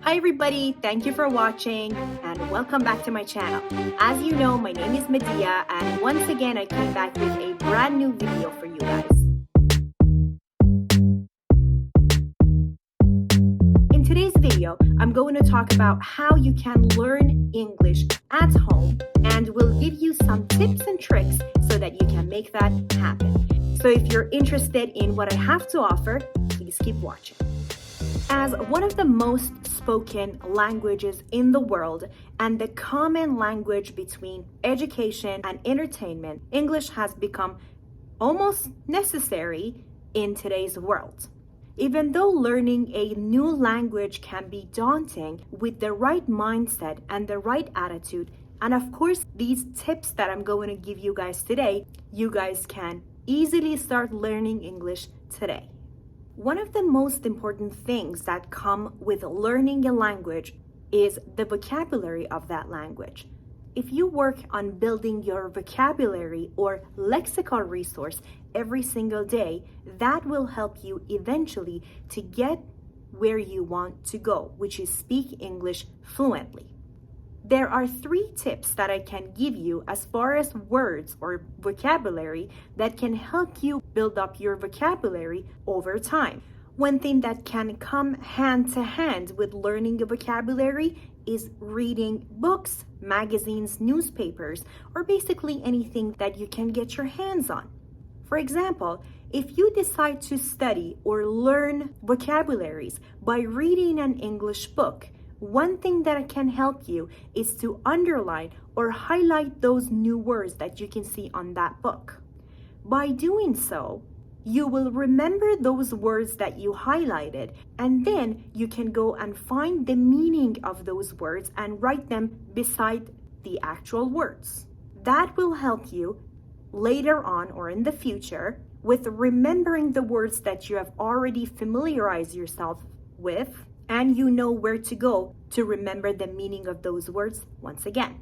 Hi everybody, thank you for watching and welcome back to my channel. As you know, my name is Medea and once again I came back with a brand new video for you guys. In today's video, I'm going to talk about how you can learn English at home and we'll give you some tips and tricks so that you can make that happen. So if you're interested in what I have to offer, please keep watching. As one of the most spoken languages in the world and the common language between education and entertainment, English has become almost necessary in today's world. Even though learning a new language can be daunting, with the right mindset and the right attitude, and of course these tips that I'm going to give you guys today, you guys can easily start learning English today. One of the most important things that come with learning a language is the vocabulary of that language. If you work on building your vocabulary or lexical resource every single day, that will help you eventually to get where you want to go, which is speak English fluently. There are 3 tips that I can give you as far as words or vocabulary that can help you build up your vocabulary over time. One thing that can come hand to hand with learning a vocabulary is reading books, magazines, newspapers, or basically anything that you can get your hands on. For example, if you decide to study or learn vocabularies by reading an English book, one thing that can help you is to underline or highlight those new words that you can see on that book. By doing so, you will remember those words that you highlighted, and then you can go and find the meaning of those words and write them beside the actual words. That will help you later on or in the future with remembering the words that you have already familiarized yourself with, and you know where to go to remember the meaning of those words once again.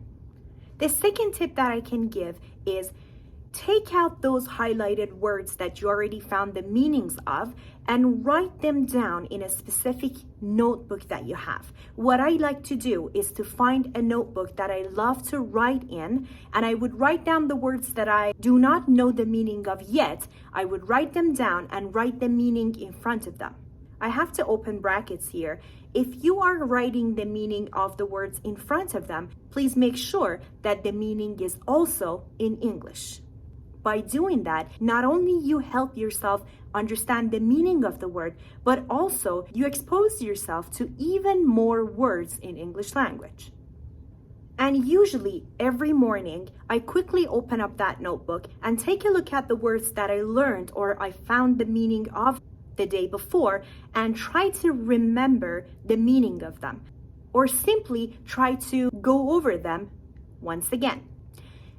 The second tip that I can give is take out those highlighted words that you already found the meanings of and write them down in a specific notebook that you have. What I like to do is to find a notebook that I love to write in, and I would write down the words that I do not know the meaning of yet. I would write them down and write the meaning in front of them. I have to open brackets here. If you are writing the meaning of the words in front of them, please make sure that the meaning is also in English. By doing that, not only you help yourself understand the meaning of the word, but also you expose yourself to even more words in English language. And usually every morning, I quickly open up that notebook and take a look at the words that I learned or I found the meaning of the day before and try to remember the meaning of them, or simply try to go over them once again.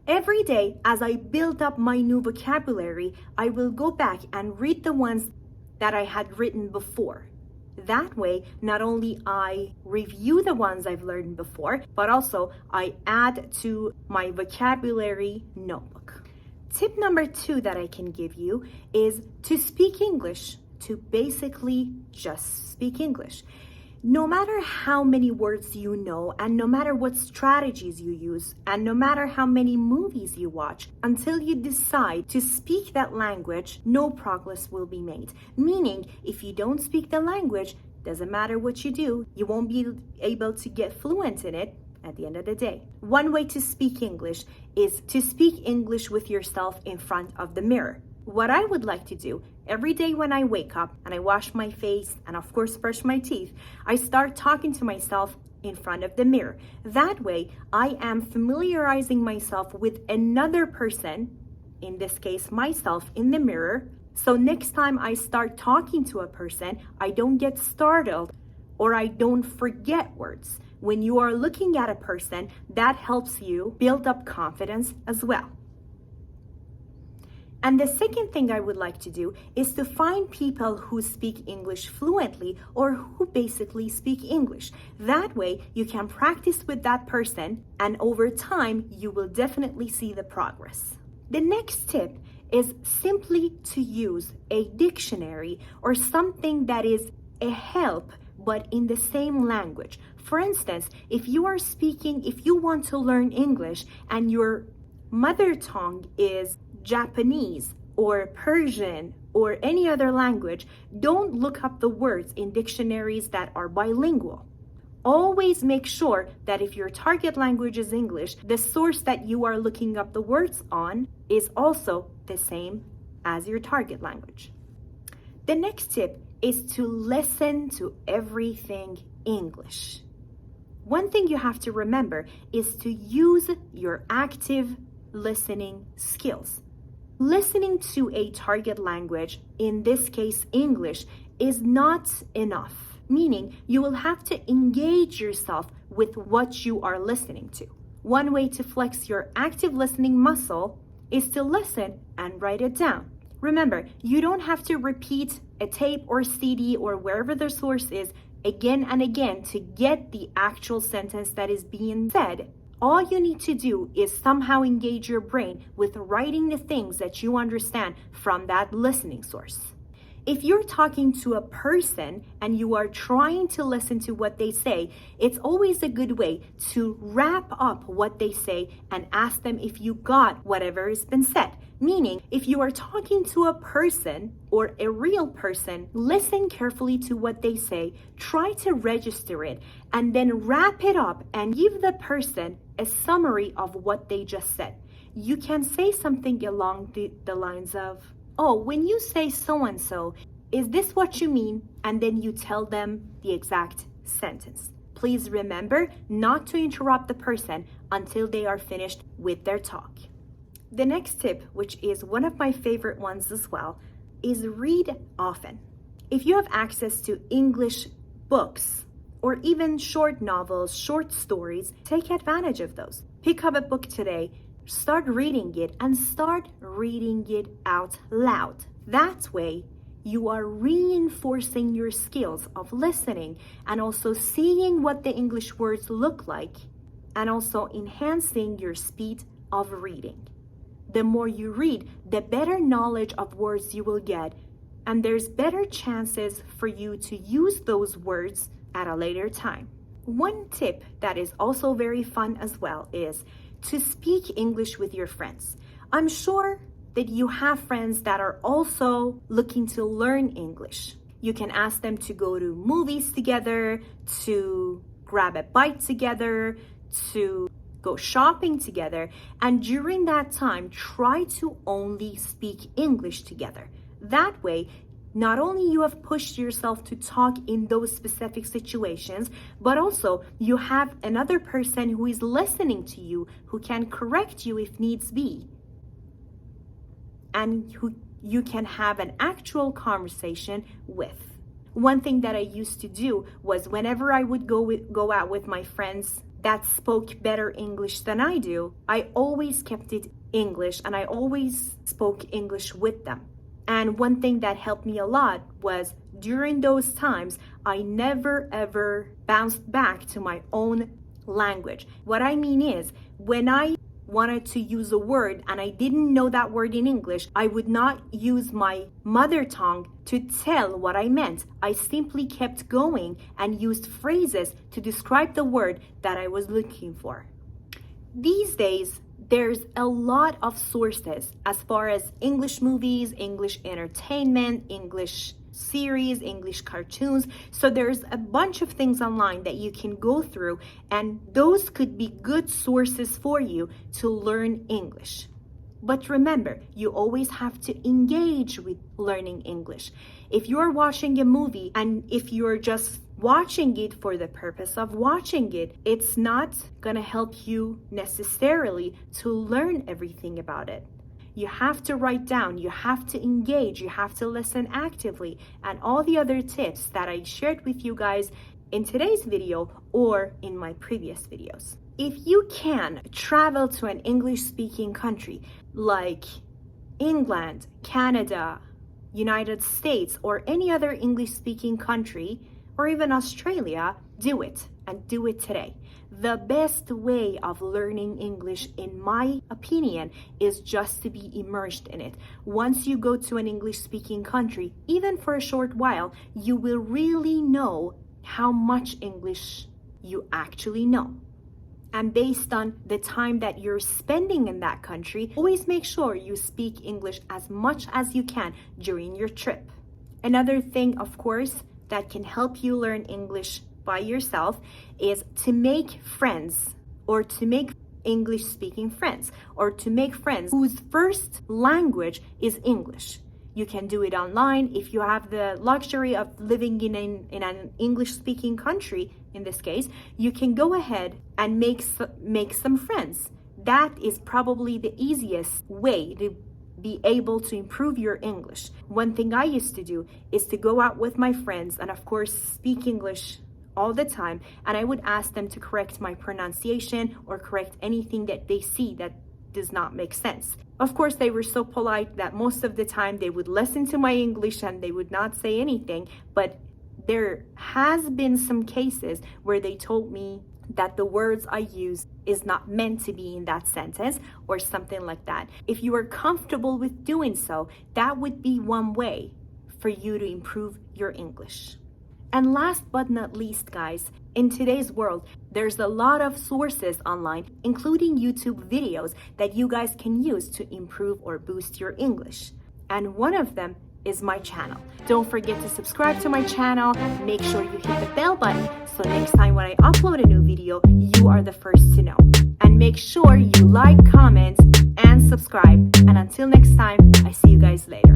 Every day, as I build up my new vocabulary, I will go back and read the ones that I had written before. That way, not only I review the ones I've learned before, but also I add to my vocabulary notebook. Tip number 2 that I can give you is to speak English, to basically just speak English. No matter how many words you know, and no matter what strategies you use, and no matter how many movies you watch, until you decide to speak that language, no progress will be made. Meaning, if you don't speak the language, doesn't matter what you do, you won't be able to get fluent in it at the end of the day. One way to speak English is to speak English with yourself in front of the mirror. What I would like to do every day when I wake up and I wash my face and of course brush my teeth, I start talking to myself in front of the mirror. That way, I am familiarizing myself with another person, in this case myself, in the mirror. So next time I start talking to a person, I don't get startled or I don't forget words. When you are looking at a person, that helps you build up confidence as well. And the second thing I would like to do is to find people who speak English fluently or who basically speak English. That way you can practice with that person and over time you will definitely see the progress. The next tip is simply to use a dictionary or something that is a help but in the same language. For instance, if you want to learn English and your mother tongue is Japanese or Persian or any other language, don't look up the words in dictionaries that are bilingual. Always make sure that if your target language is English, the source that you are looking up the words on is also the same as your target language. The next tip is to listen to everything English. One thing you have to remember is to use your active listening skills. Listening to a target language, in this case English, is not enough, meaning you will have to engage yourself with what you are listening to. One way to flex your active listening muscle is to listen and write it down. Remember, you don't have to repeat a tape or CD or wherever the source is again and again to get the actual sentence that is being said. All you need to do is somehow engage your brain with writing the things that you understand from that listening source. If you're talking to a person and you are trying to listen to what they say, it's always a good way to wrap up what they say and ask them if you got whatever has been said. Meaning, if you are talking to a person or a real person, listen carefully to what they say, try to register it, and then wrap it up and give the person a summary of what they just said. You can say something along the lines of, "Oh, when you say so-and-so, is this what you mean?" And then you tell them the exact sentence. Please remember not to interrupt the person until they are finished with their talk. The next tip, which is one of my favorite ones as well, is read often. If you have access to English books or even short novels, short stories, take advantage of those. Pick up a book today, start reading it, and start reading it out loud. That way, you are reinforcing your skills of listening and also seeing what the English words look like, and also enhancing your speed of reading. The more you read, the better knowledge of words you will get, and there's better chances for you to use those words at a later time. One tip that is also very fun as well is to speak English with your friends. I'm sure that you have friends that are also looking to learn English. You can ask them to go to movies together, to grab a bite together, to go shopping together, and during that time, try to only speak English together. That way, not only you have pushed yourself to talk in those specific situations, but also you have another person who is listening to you, who can correct you if needs be, and who you can have an actual conversation with. One thing that I used to do was whenever I would go out with my friends that spoke better English than I do, I always kept it English and I always spoke English with them. And one thing that helped me a lot was during those times, I never ever bounced back to my own language. What I mean is, when I wanted to use a word and I didn't know that word in English, I would not use my mother tongue to tell what I meant. I simply kept going and used phrases to describe the word that I was looking for. These days, there's a lot of sources as far as English movies, English entertainment, English series, English cartoons. So there's a bunch of things online that you can go through, and those could be good sources for you to learn English. But remember, you always have to engage with learning English. If you're watching a movie and if you're just watching it for the purpose of watching it, it's not gonna help you necessarily to learn everything about it. You have to write down, you have to engage, you have to listen actively, and all the other tips that I shared with you guys in today's video or in my previous videos. If you can travel to an English-speaking country like England, Canada, United States, or any other English-speaking country, or even Australia, do it, and do it today. The best way of learning English, in my opinion, is just to be immersed in it. Once you go to an English-speaking country, even for a short while, you will really know how much English you actually know. And based on the time that you're spending in that country, always make sure you speak English as much as you can during your trip. Another thing, of course, that can help you learn English by yourself is to make friends, or to make English speaking friends, or to make friends whose first language is English. You can do it online if you have the luxury of living in an English speaking country. In this case, you can go ahead and make some friends. That is probably the easiest way to be able to improve your English. One thing I used to do is to go out with my friends and of course speak English all the time, and I would ask them to correct my pronunciation or correct anything that they see that does not make sense. Of course, they were so polite that most of the time they would listen to my English and they would not say anything, but there has been some cases where they told me that the words I use is not meant to be in that sentence or something like that. If you are comfortable with doing so, that would be one way for you to improve your English. And last but not least, guys, in today's world, there's a lot of sources online, including YouTube videos that you guys can use to improve or boost your English. And one of them is my channel. Don't forget to subscribe to my channel. Make sure you hit the bell button so next time when I upload a new video, you are the first to know. And make sure you like, comment, and subscribe. And until next time, I see you guys later.